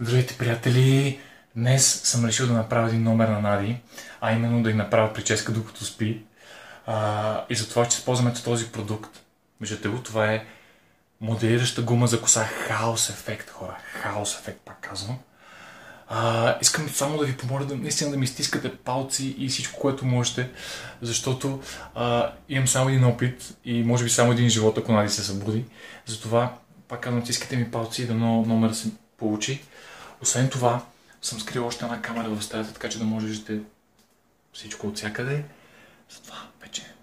Здравейте, приятели! Днес съм решил да направя един номер на Нади, а именно да й направя прическа докато спи. И затова ще използваме този продукт. Виждате го, това е моделираща гума за коса. Хаос ефект, хора. Хаос ефект, пак казвам. Искам само да ви помоля наистина да ми стискате палци и всичко, което можете, защото имам само един опит и може би само един живот, ако Нади се събуди. Затова, пак казвам, стискате ми палци и да номера се получи. Освен това, съм скрил още една камера в стаята, така че да може да виждате всичко от всякъде. Затова вече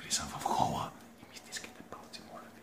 влизам в хола и ми стискайте палци, моля ви.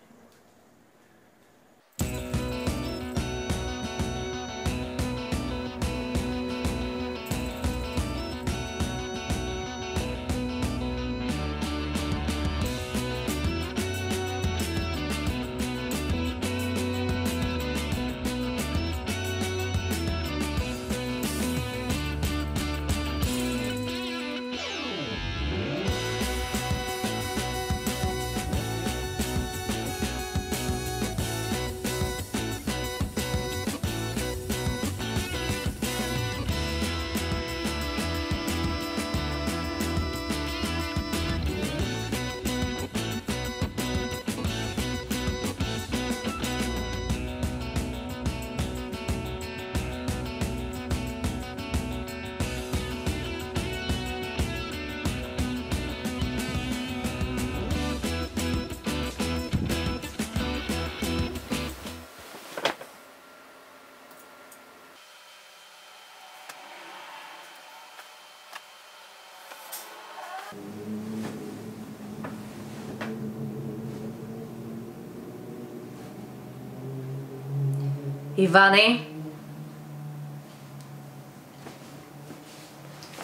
Иване?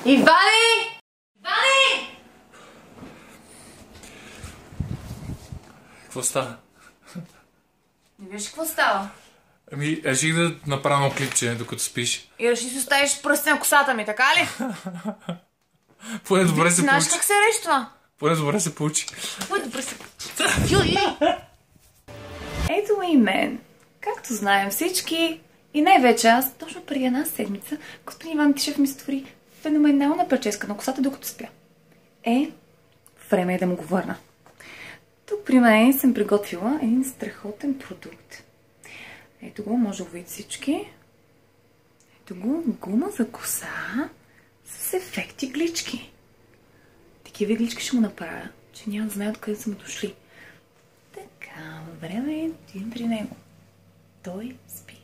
Иване! Иване! Какво става? Не виж какво става? Реших да направя едно клипче, докато спиш. И реши си оставиш пръсти на косата ми, така ли? Поне добре се Знаеш получи. как се речи това? Поне добре се получи. Поне добре се получи. Ето и мен. Както знаем всички, и най-вече аз, точно преди една седмица, господин Иван Тишев ми сътвори феноменална прическа на косата, докато спя. Време е да му го върна. Тук при мен съм приготвила един страхотен продукт. Ето го, може да го видите всички. Ето го, гума за коса с ефекти глички. Такива глички ще му направя, че няма да знаят къде са му дошли. Така, време е да идем при него. Той спи.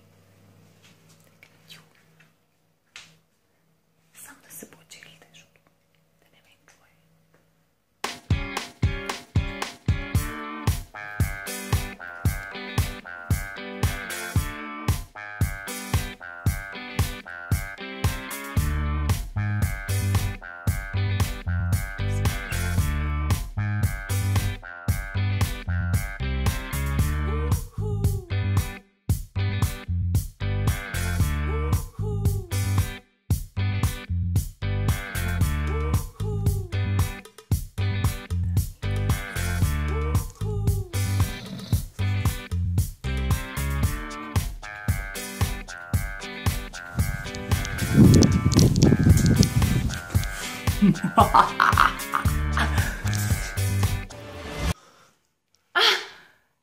Само да се почекайте, защото да не ме чуе.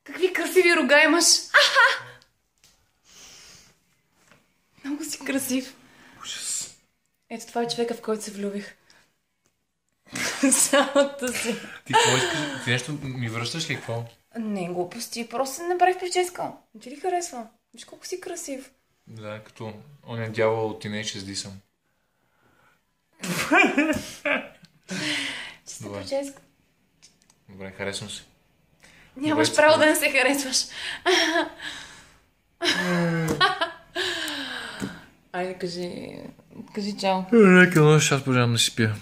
Какви красиви рога имаш! Много си красив. Ужас. Ето това е човека, в който се влюбих. Самото си. Ти какво искаш? Ти нещо ми връщаш ли какво? Не, глупости, просто не направих прическа. Не ти ли харесва? Виж колко си красив. Да, като оня дявол от Teenage SD съм. Чиста прическа. Добре, харесвам се. Нямаш Добре, право да не се харесваш. Айде, кажи чао. Нека нощ, аз продължавам да си спя.